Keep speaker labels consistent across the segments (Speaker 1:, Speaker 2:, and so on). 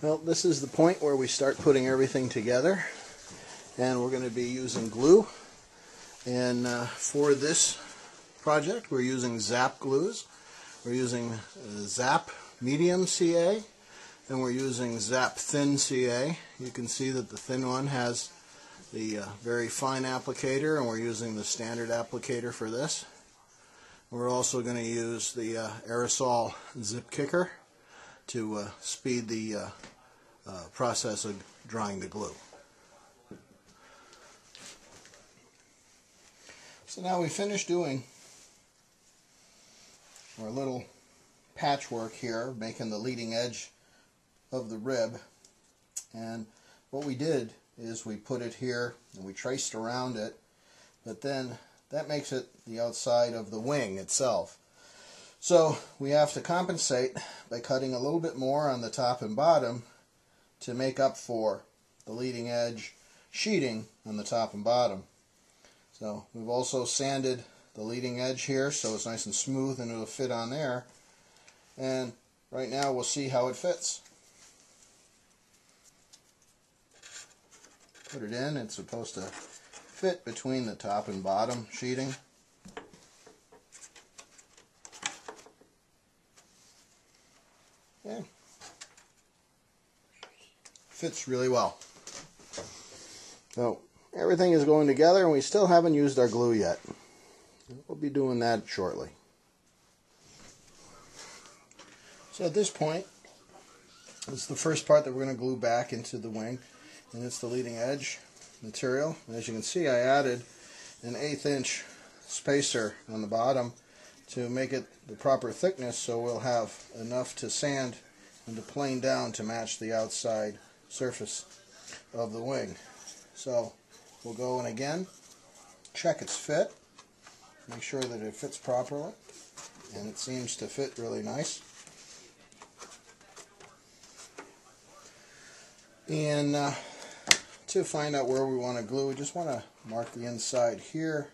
Speaker 1: Well, this is the point where we start putting everything together, and we're going to be using glue. And for this project, we're using Zap glues. We're using Zap Medium CA, and we're using Zap Thin CA. You can see that the thin one has the very fine applicator, and we're using the standard applicator for this. We're also going to use the aerosol zip kicker to speed the process of drying the glue. So now we finished doing our little patchwork here, making the leading edge of the rib. And what we did is we put it here and we traced around it, but then that makes it the outside of the wing itself. So we have to compensate by cutting a little bit more on the top and bottom to make up for the leading edge sheeting on the top and bottom. So we've also sanded the leading edge here so it's nice and smooth and it'll fit on there. And right now we'll see how it fits. Put it in, it's supposed to fit between the top and bottom sheeting. Yeah. Fits really well. So everything is going together and we still haven't used our glue yet. We'll be doing that shortly. So at this point, it's the first part that we're going to glue back into the wing, and it's the leading edge material. And as you can see, I added an 1/8 inch spacer on the bottom to make it the proper thickness, so we'll have enough to sand and to plane down to match the outside surface of the wing. So we'll go in again, check its fit, make sure that it fits properly, and it seems to fit really nice. And to find out where we want to glue, we just want to mark the inside here,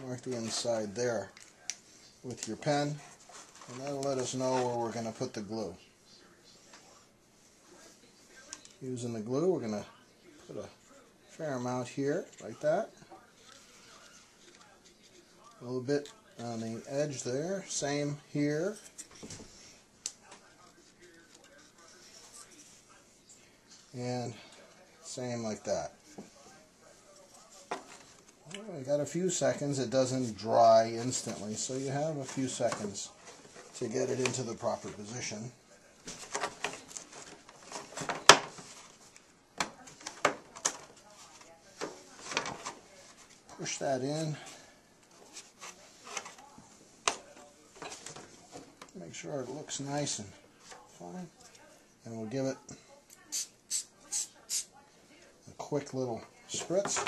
Speaker 1: mark the inside there with your pen, and that'll let us know where we're going to put the glue. Using the glue, we're going to put a fair amount here, like that. A little bit on the edge there, same here. And same like that. We got a few seconds. It doesn't dry instantly, so you have a few seconds to get it into the proper position. Push that in. Make sure it looks nice and fine. And we'll give it a quick little spritz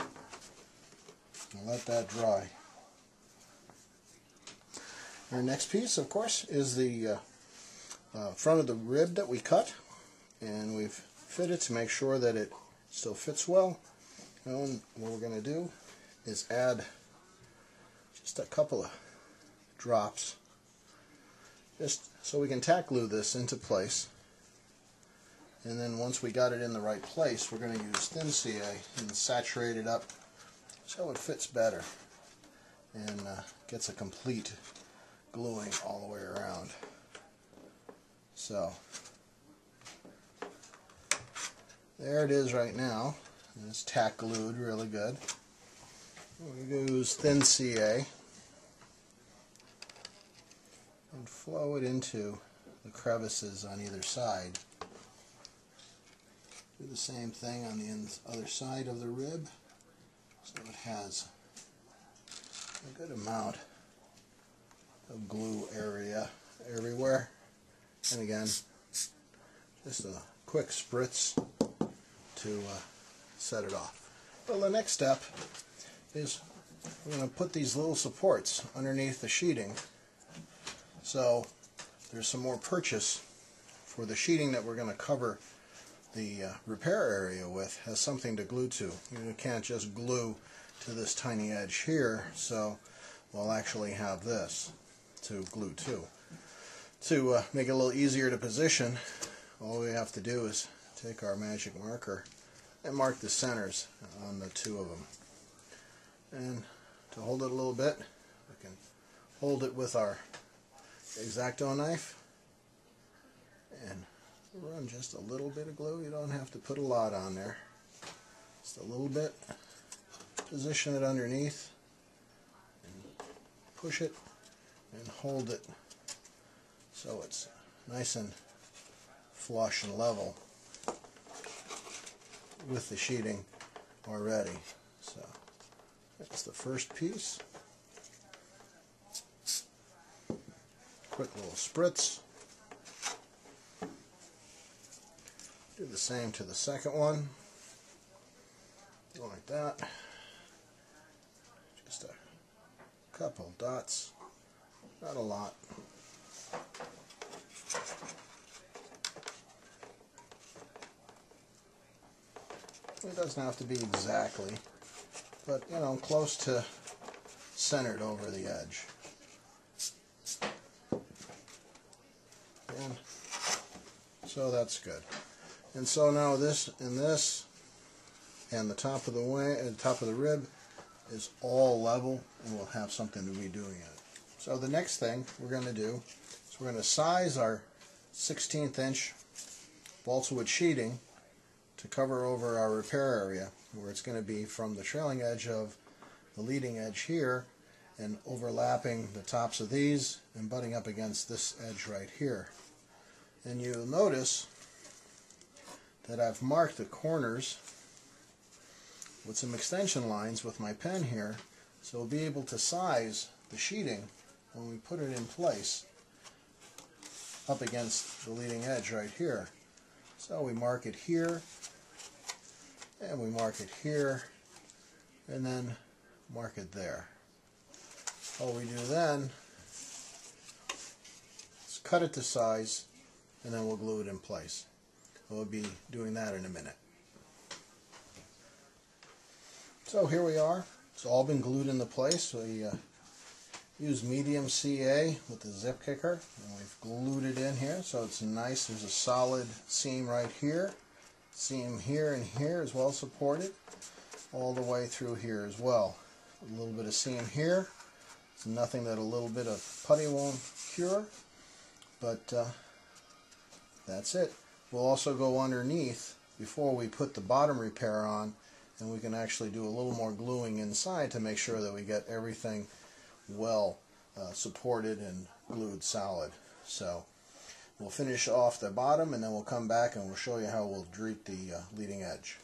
Speaker 1: and let that dry. Our next piece, of course, is the front of the rib that we cut, and we've fitted to make sure that it still fits well. And what we're going to do is add just a couple of drops just so we can tack glue this into place. And then once we got it in the right place, we're going to use thin CA and saturate it up so it fits better and gets a complete gluing all the way around. So there it is right now, and it's tack glued really good. We use thin CA and flow it into the crevices on either side. Do the same thing on the other side of the rib, so it has a good amount of glue area everywhere. And again, just a quick spritz to set it off. Well, the next step is we're going to put these little supports underneath the sheeting. So there's some more purchase for the sheeting that we're going to cover the repair area with, has something to glue to. You can't just glue to this tiny edge here, so we'll actually have this to glue to. To make it a little easier to position, all we have to do is take our magic marker and mark the centers on the two of them. And to hold it a little bit, we can hold it with our X-Acto knife and run just a little bit of glue. You don't have to put a lot on there, just a little bit. Position it underneath and push it and hold it so it's nice and flush and level with the sheeting already. So that's the first piece. Quick little spritz. Do the same to the second one. Go like that. Just a couple dots, not a lot. It doesn't have to be exactly, but you know, close to centered over the edge. And so that's good. And so now this and this and the top of the wing and the top of the rib is all level, and we'll have something to be doing it. So the next thing we're going to do is we're going to size our 1/16 inch balsa wood sheeting to cover over our repair area, where it's going to be from the trailing edge of the leading edge here and overlapping the tops of these and butting up against this edge right here. And you'll notice that I've marked the corners with some extension lines with my pen here, so we'll be able to size the sheeting when we put it in place up against the leading edge right here. So we mark it here, and we mark it here, and then mark it there. All we do then is cut it to size, and then we'll glue it in place. We'll be doing that in a minute. So here we are. It's all been glued into place. We use medium CA with the zip kicker, and we've glued it in here so it's nice. There's a solid seam right here. Seam here and here is well supported, all the way through here as well. A little bit of seam here. It's nothing that a little bit of putty won't cure, but that's it. We'll also go underneath before we put the bottom repair on, and we can actually do a little more gluing inside to make sure that we get everything well supported and glued solid. So we'll finish off the bottom, and then we'll come back and we'll show you how we'll treat the leading edge.